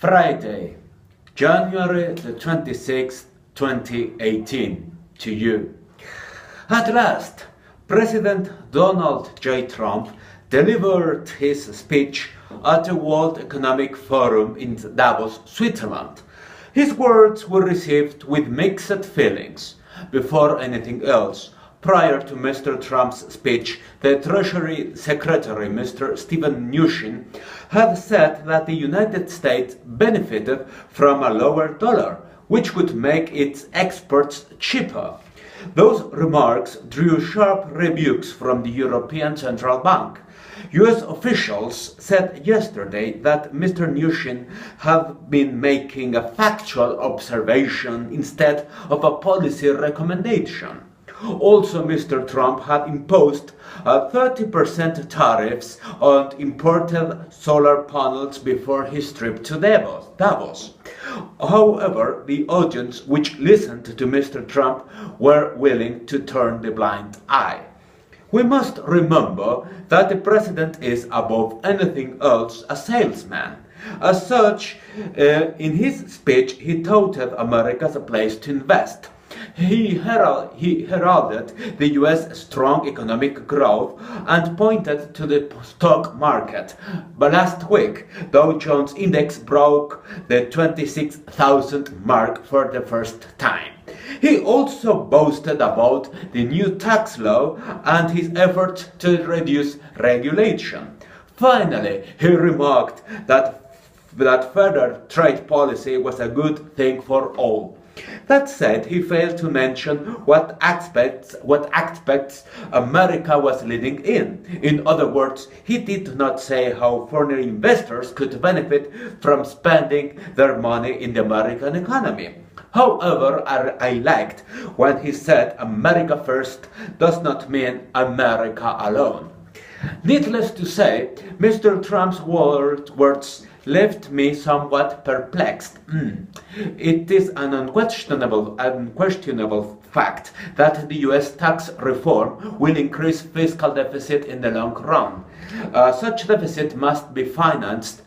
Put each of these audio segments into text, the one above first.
Friday, January the 26th, 2018, to you. At last, President Donald J. Trump delivered his speech at the World Economic Forum in Davos, Switzerland. His words were received with mixed feelings. Before anything else, prior to Mr. Trump's speech, the Treasury Secretary, Mr. Steven Mnuchin, had said that the United States benefited from a lower dollar, which would make its exports cheaper. Those remarks drew sharp rebukes from the European Central Bank. US officials said yesterday that Mr. Mnuchin had been making a factual observation instead of a policy recommendation. Also, Mr. Trump had imposed 30% tariffs on imported solar panels before his trip to Davos. However, the audience which listened to Mr. Trump were willing to turn the blind eye. We must remember that the president is, above anything else, a salesman. As such, in his speech, he touted America as a place to invest. He heralded the U.S. strong economic growth and pointed to the stock market. But last week, Dow Jones Index broke the 26,000 mark for the first time. He also boasted about the new tax law and his efforts to reduce regulation. Finally, he remarked that further trade policy was a good thing for all. That said, he failed to mention what aspects America was leading in. In other words, he did not say how foreign investors could benefit from spending their money in the American economy. However, I liked when he said America first does not mean America alone. Needless to say, Mr. Trump's words left me somewhat perplexed. It is an unquestionable fact that the US tax reform will increase fiscal deficit in the long run. Such deficit must be financed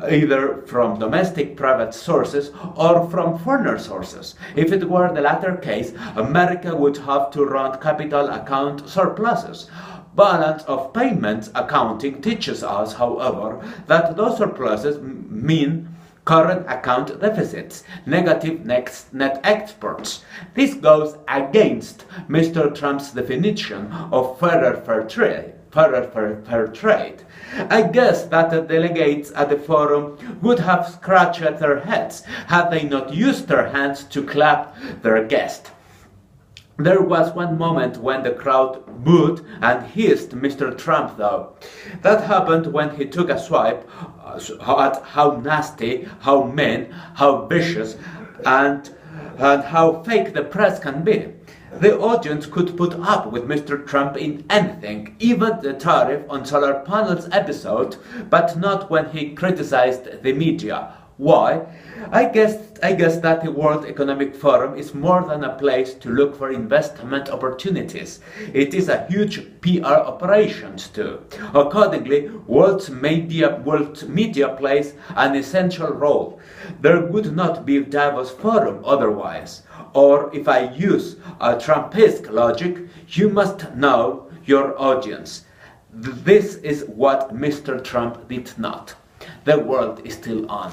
either from domestic private sources or from foreign sources. If it were the latter case, America would have to run capital account surpluses. Balance of payments accounting teaches us, however, that those surpluses mean current account deficits, negative net exports. This goes against Mr. Trump's definition of fairer fair trade. I guess that the delegates at the forum would have scratched their heads had they not used their hands to clap their guest. There was one moment when the crowd booed and hissed Mr. Trump, though. That happened when he took a swipe at how nasty, how mean, how vicious, and how fake the press can be. The audience could put up with Mr. Trump in anything, even the tariff on solar panels episode, but not when he criticized the media. Why? I guess that the World Economic Forum is more than a place to look for investment opportunities. It is a huge PR operation too. Accordingly, world media plays an essential role. There would not be Davos Forum otherwise. Or if I use a Trumpist logic, you must know your audience. This is what Mr. Trump did not. The world is still on.